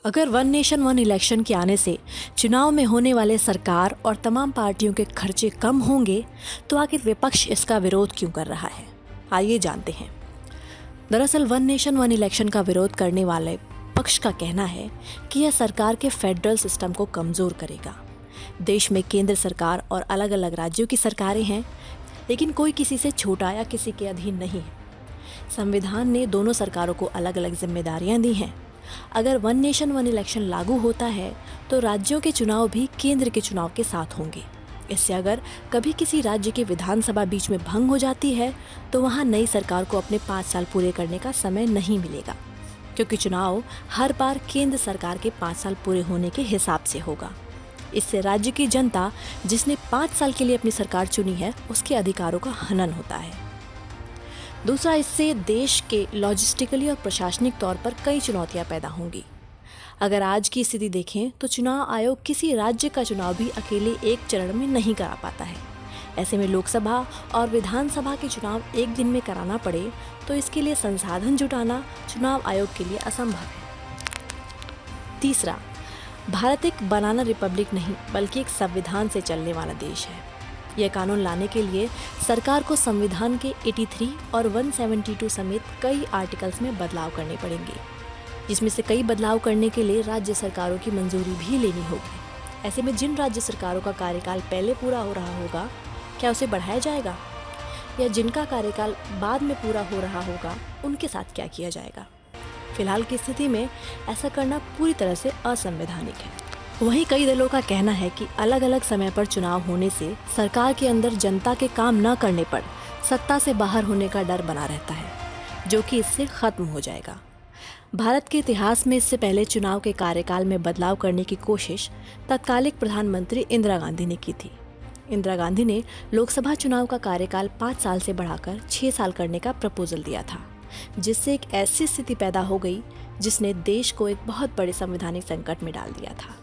अगर one nation one election के आने से चुनाव में होने वाले सरकार और तमाम पार्टियों के खर्चे कम होंगे, तो आखिर विपक्ष इसका विरोध क्यों कर रहा है? आइए जानते हैं। दरअसल वन नेशन वन इलेक्शन का विरोध करने वाले पक्ष का कहना है कि यह सरकार के फेडरल सिस्टम को कमज़ोर करेगा। देश में केंद्र सरकार और अलग अलग राज्यों की सरकारें हैं, लेकिन कोई किसी से छोटा या किसी के अधीन नहीं है। संविधान ने दोनों सरकारों को अलग अलग जिम्मेदारियां दी हैं। अगर वन नेशन वन इलेक्शन लागू होता है तो राज्यों के चुनाव भी केंद्र के चुनाव के साथ होंगे। इससे अगर कभी किसी राज्य की विधानसभा बीच में भंग हो जाती है तो वहां नई सरकार को अपने 5 साल पूरे करने का समय नहीं मिलेगा, क्योंकि चुनाव हर बार केंद्र सरकार के 5 साल पूरे होने के हिसाब से होगा। इससे राज्य की जनता जिसने 5 साल के लिए अपनी सरकार चुनी है उसके अधिकारों का हनन होता है। दूसरा, इससे देश के लॉजिस्टिकली और प्रशासनिक तौर पर कई चुनौतियां पैदा होंगी। अगर आज की स्थिति देखें तो चुनाव आयोग किसी राज्य का चुनाव भी अकेले एक चरण में नहीं करा पाता है। ऐसे में लोकसभा और विधानसभा के चुनाव एक दिन में कराना पड़े तो इसके लिए संसाधन जुटाना चुनाव आयोग के लिए असंभव है। तीसरा, भारत एक बनाना रिपब्लिक नहीं बल्कि एक संविधान से चलने वाला देश है। यह कानून लाने के लिए सरकार को संविधान के 83 और 172 समेत कई आर्टिकल्स में बदलाव करने पड़ेंगे, जिसमें से कई बदलाव करने के लिए राज्य सरकारों की मंजूरी भी लेनी होगी। ऐसे में जिन राज्य सरकारों का कार्यकाल पहले पूरा हो रहा होगा, क्या उसे बढ़ाया जाएगा, या जिनका कार्यकाल बाद में पूरा हो रहा होगा उनके साथ क्या किया जाएगा? फिलहाल की स्थिति में ऐसा करना पूरी तरह से असंवैधानिक है। वहीं कई दलों का कहना है कि अलग अलग समय पर चुनाव होने से सरकार के अंदर जनता के काम न करने पर सत्ता से बाहर होने का डर बना रहता है, जो कि इससे खत्म हो जाएगा। भारत के इतिहास में इससे पहले चुनाव के कार्यकाल में बदलाव करने की कोशिश तत्कालिक प्रधानमंत्री इंदिरा गांधी ने की थी। इंदिरा गांधी ने लोकसभा चुनाव का कार्यकाल 5 साल से बढ़ाकर 6 साल करने का प्रपोजल दिया था, जिससे एक ऐसी स्थिति पैदा हो गई जिसने देश को एक बहुत बड़े संवैधानिक संकट में डाल दिया था।